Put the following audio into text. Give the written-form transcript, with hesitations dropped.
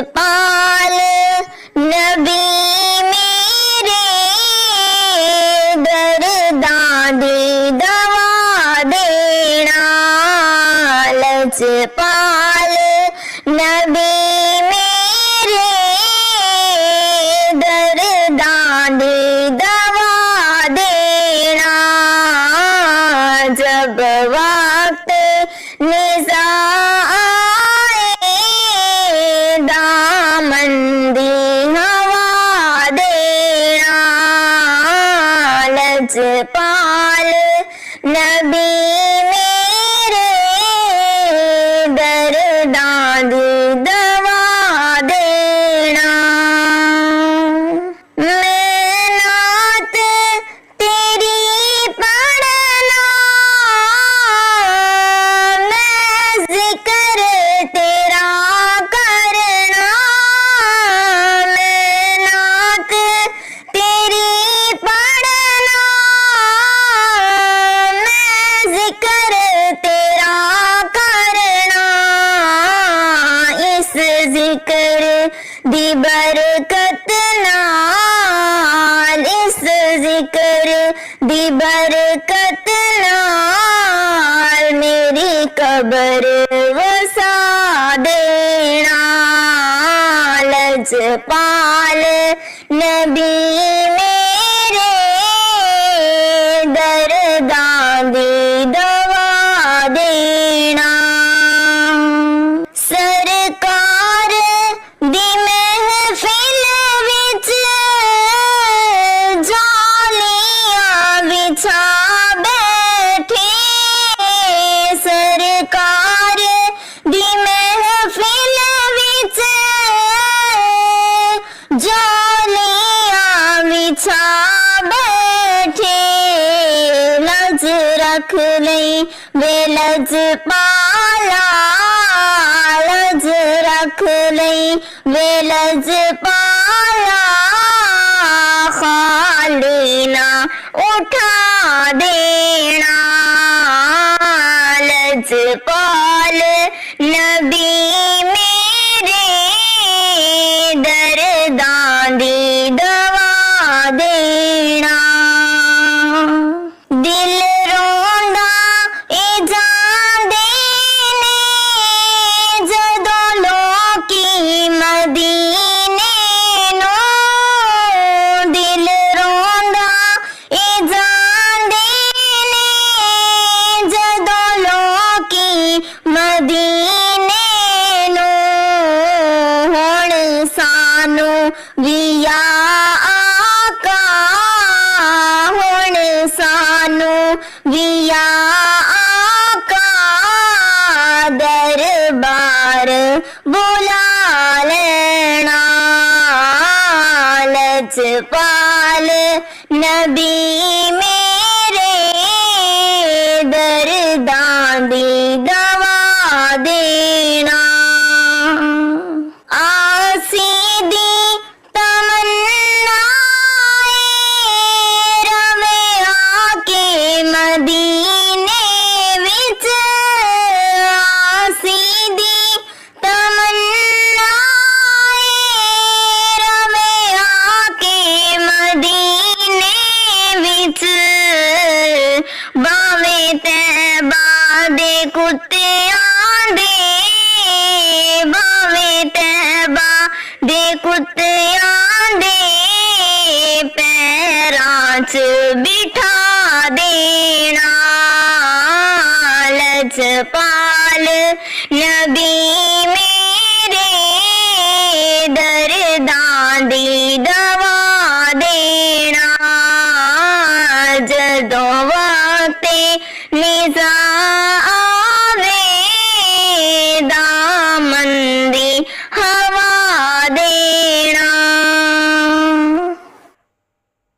لجپال نبی میرے درداں دی دوا دینا لجپال نبی میرے درداں دی دوا دینا جب وقت نزاع آئے دامن دی ہوا دینا لجپال نبی میرے درداں دی دوا دینا میں نعت تیری پڑھنا میں ذکر تیرا کرنا میں نعت تیری پڑھنا میں ذکر تیرا کرنا اس ذکر دی برکت نال اس ذکر دی برکت نال میری قبر وسا دینا لجپال نبی میرے درداں دی دوا دینا سرکار دی محفل وچ جالیاں بچھا بیٹھے سرکار دی محفل وچ جالیاں بچھا بیٹھے لج رکھ لئی بے لجپالا لج رکھ لئی بے لجپالا خالی نہ اٹھا دینا لجپال نبی میرے درداں دی دوا دینا دل روندا اے جاندے نے جدوں لوکی مدینے نو دل روندا اے جاندے نے جدوں لوکی مدینے نو ہن سانو وی آقا ہن سانو وی آقا دربار بلا لینا لجپال نبی میرے درداں دی دوا دینا آسی دی تمنا روے آکے مدینے وچ آسی دی تمنا روے آکے مدینے وچ باویں طیبہ دے کتیاں دے باویں طیبہ دے کتیاں دے پیراں چ بٹھا دینا لجپال نبی میں